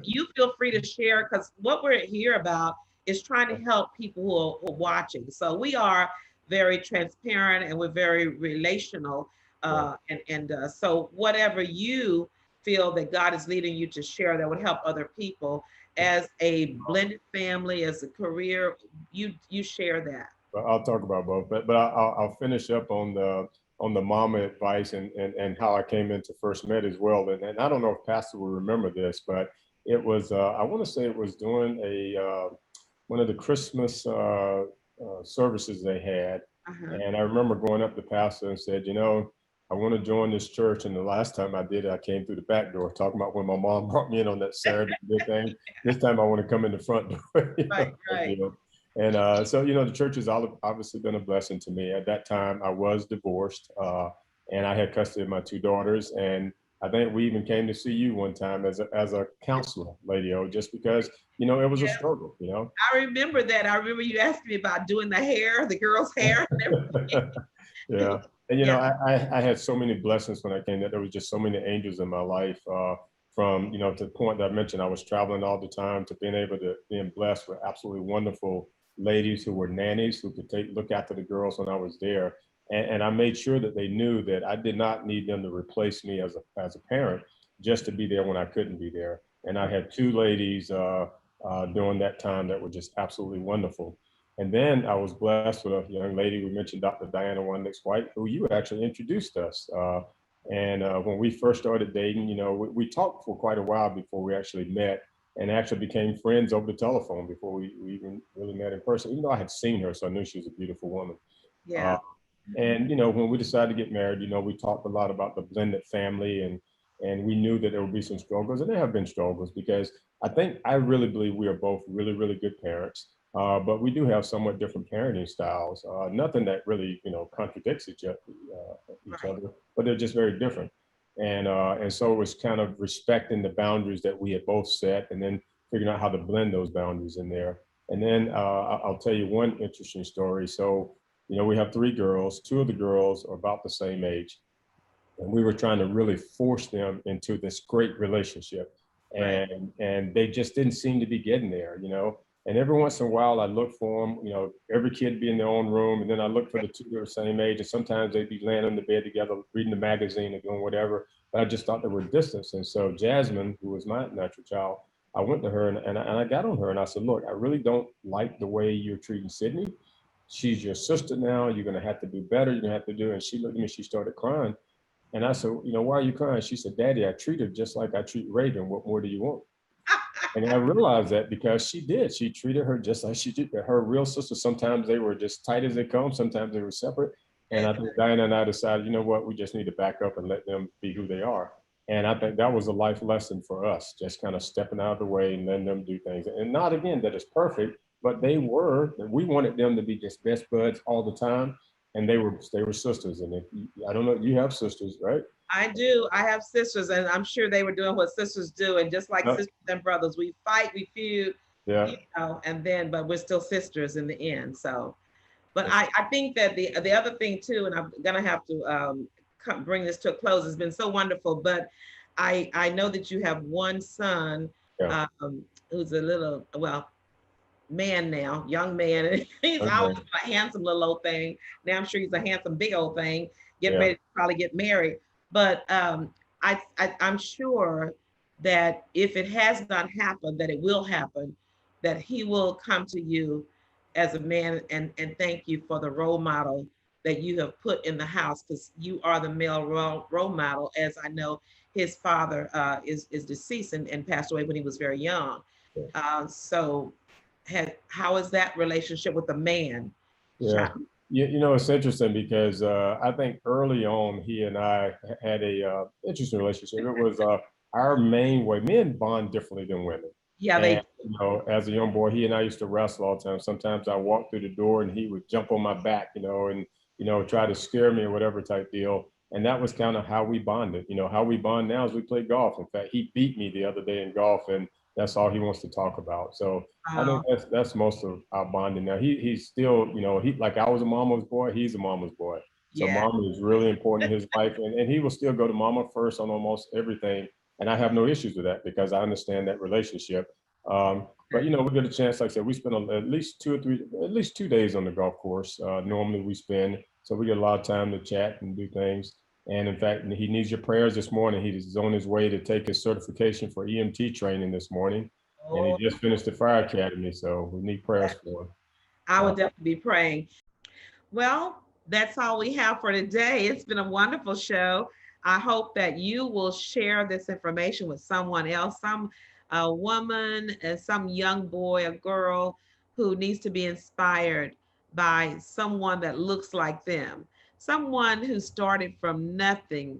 you feel free to share, because what we're here about is trying to help people who are watching. So we are very transparent and we're very relational. So whatever you feel that God is leading you to share that would help other people as a blended family, as a career, you share that. But I'll talk about both. But I'll finish up on the mama advice and how I came into First Med as well. And I don't know if Pastor will remember this, but it was I want to say it was during a one of the Christmas services they had, Uh-huh. and I remember going up to Pastor and said, you know, I want to join this church. And the last time I did it, I came through the back door, talking about when my mom brought me in on that Saturday thing. This time I want to come in the front door. Right, right. And so, you know, the church has obviously been a blessing to me. At that time, I was divorced, and I had custody of my two daughters. And I think we even came to see you one time as a counselor, Lady O, just because, you know, it was a Yes, struggle, you know. I remember that. I remember you asked me about doing the hair, the girls' hair and everything. Yeah. And, you know, Yeah, I had so many blessings when I came that there was just so many angels in my life, from, you know, to the point that I mentioned, I was traveling all the time, to being able to being blessed with absolutely wonderful ladies who were nannies who could look after the girls when I was there. And I made sure that they knew that I did not need them to replace me as a parent, just to be there when I couldn't be there. And I had two ladies during that time that were just absolutely wonderful. And then I was blessed with a young lady, we mentioned Dr. Diana One-Nix-White, who you actually introduced us. And when we first started dating, you know, we talked for quite a while before we actually met, and actually became friends over the telephone before we even really met in person, even though I had seen her, so I knew she was a beautiful woman. Uh, yeah. Mhm. and, you know, when we decided to get married, you know, we talked a lot about the blended family, and we knew that there would be some struggles, and there have been struggles, because I really believe we are both really, really good parents. But we do have somewhat different parenting styles. Nothing that really, you know, contradicts each Right. other, but they're just very different. And so it was kind of respecting the boundaries that we had both set, and then figuring out how to blend those boundaries in there. And then I'll tell you one interesting story. So, you know, we have three girls. Two of the girls are about the same age, and we were trying to really force them into this great relationship. and they just didn't seem to be getting there, And every once in a while, I look for them. Every kid be in their own room, and then I look for the two that are the same age, and sometimes they'd be laying on the bed together, reading the magazine or doing whatever. But I just thought they were distance, and so Jasmine, who was my natural child, I went to her and I got on her and I said, look, I really don't like the way you're treating Sydney. She's your sister now. You're going to have to do better. You're going to have to do. And she looked at me, she started crying. And I said, why are you crying? She said, Daddy, I treat her just like I treat Raven. What more do you want? And I realized that because she did. She treated her just like she did her real sister. Sometimes they were just tight as they come. Sometimes they were separate. And I think Diana and I decided, we just need to back up and let them be who they are. And I think that was a life lesson for us, just kind of stepping out of the way and letting them do things. And not, again, that it's perfect, but we wanted them to be just best buds all the time. And they were sisters. And I don't know, you have sisters, right? I do. I have sisters, and I'm sure they were doing what sisters do. And just like sisters and brothers, we fight, we feud, but we're still sisters in the end. So, but I think that the other thing too, and I'm gonna have to bring this to a close. It's been so wonderful, but I know that you have one son who's a little, man now, young man. He's always a handsome little old thing. Now I'm sure he's a handsome big old thing, getting ready to probably get married. But I'm sure that if it has not happened, that it will happen, that he will come to you as a man and thank you for the role model that you have put in the house, because you are the male role model, as I know his father is deceased and passed away when he was very young. So how is that relationship with the man? Yeah. It's interesting because I think early on, he and I had a interesting relationship. It was our main way. Men bond differently than women. Yeah, as a young boy, he and I used to wrestle all the time. Sometimes I walked through the door and he would jump on my back, and try to scare me or whatever type deal. And that was kind of how we bonded. How we bond now is we play golf. In fact, he beat me the other day in golf, and that's all he wants to talk about. So I think that's most of our bonding now. He's still, like I was a mama's boy, he's a mama's boy. So mama is really important in his life. And he will still go to mama first on almost everything. And I have no issues with that because I understand that relationship. But we get a chance, like I said, we spend at least 2 days on the golf course. Normally we spend, so we get a lot of time to chat and do things. And in fact, he needs your prayers this morning. He's on his way to take his certification for EMT training this morning. And he just finished the fire academy. So we need prayers for him. I would definitely be praying. Well, that's all we have for today. It's been a wonderful show. I hope that you will share this information with someone else, some woman, some young boy or girl who needs to be inspired by someone that looks like them. Someone who started from nothing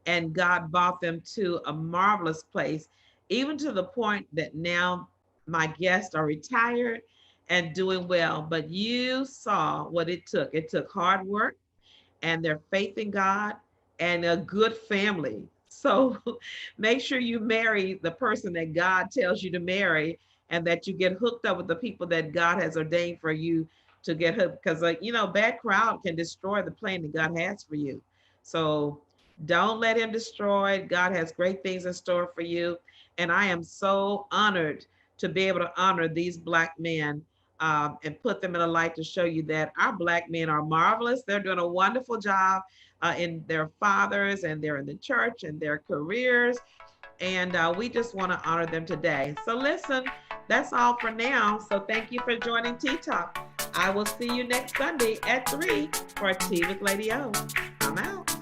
and God brought them to a marvelous place, even to the point that now my guests are retired and doing well. But you saw what it took. It took hard work and their faith in God and a good family. So make sure you marry the person that God tells you to marry and that you get hooked up with the people that God has ordained for you to get hooked, because bad crowd can destroy the plan that God has for you. So don't let him destroy it. God has great things in store for you. And I am so honored to be able to honor these Black men and put them in a light to show you that our Black men are marvelous. They're doing a wonderful job in their fathers, and they're in the church and their careers. And we just want to honor them today. So listen, that's all for now. So thank you for joining Tea Talk. I will see you next Sunday at 3 for Tea with Lady O. I'm out.